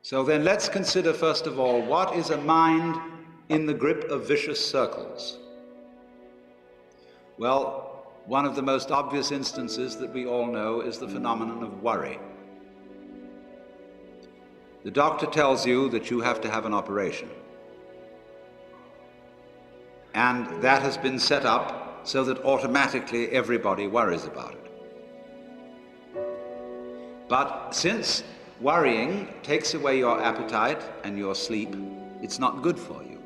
So then let's consider first of all, what is a mind in the grip of vicious circles? Well, one of the most obvious instances that we all know is the phenomenon of worry. The doctor tells you that you have to have an operation. And that has been set up so that automatically everybody worries about it. But since worrying takes away your appetite and your sleep, it's not good for you.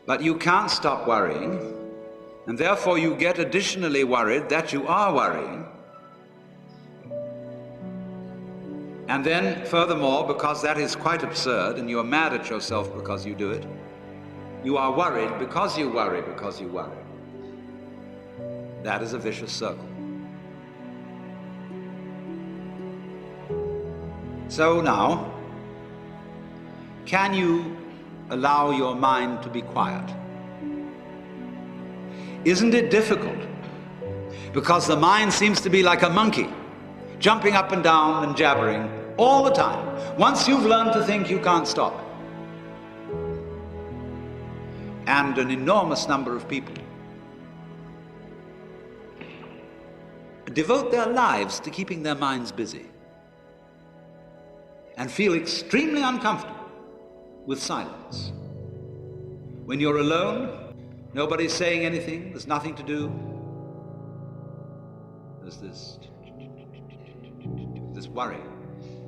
But you can't stop worrying, and therefore you get additionally worried that you are worrying. And then, furthermore, because that is quite absurd and you're mad at yourself because you do it, you are worried because you worry because you worry. That is a vicious circle. So now, can you allow your mind to be quiet? Isn't it difficult? Because the mind seems to be like a monkey, jumping up and down and jabbering all the time. Once you've learned to think, you can't stop. And an enormous number of people devote their lives to keeping their minds busy and feel extremely uncomfortable with silence. When you're alone, nobody's saying anything, there's nothing to do. There's this worry,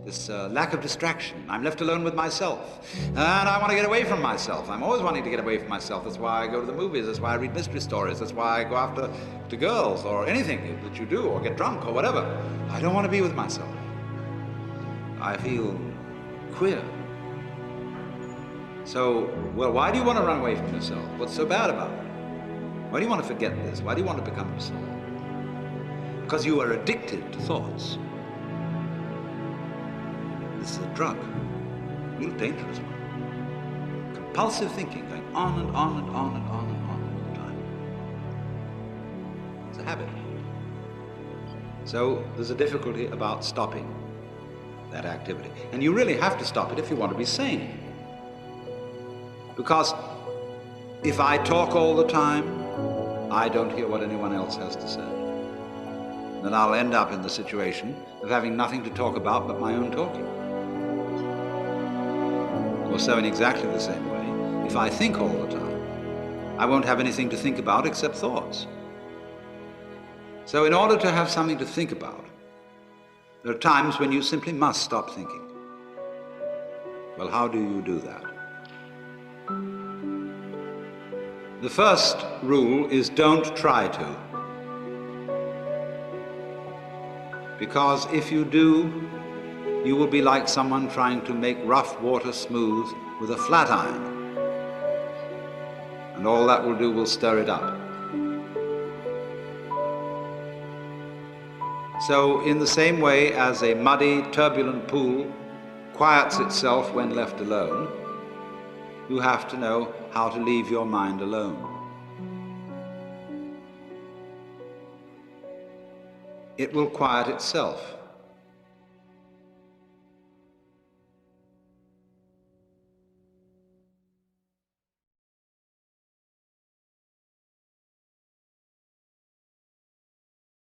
this lack of distraction. I'm left alone with myself, and I want to get away from myself. I'm always wanting to get away from myself. That's why I go to the movies, that's why I read mystery stories, that's why I go after girls or anything that you do, or get drunk or whatever. I don't want to be with myself. I feel queer. So, well, why do you want to run away from yourself? What's so bad about it? Why do you want to forget this? Why do you want to become yourself? Because you are addicted to thoughts. This is a drug, a real dangerous one. Compulsive thinking, going on and on and on and on and on all the time. It's a habit. So there's a difficulty about stopping that activity. And you really have to stop it if you want to be sane. Because if I talk all the time, I don't hear what anyone else has to say. Then I'll end up in the situation of having nothing to talk about but my own talking. Or so in exactly the same way, if I think all the time, I won't have anything to think about except thoughts. So in order to have something to think about, there are times when you simply must stop thinking. Well, how do you do that? The first rule is don't try to. Because if you do, you will be like someone trying to make rough water smooth with a flat iron. And all that will do will stir it up. So in the same way as a muddy, turbulent pool quiets itself when left alone, you have to know how to leave your mind alone. It will quiet itself.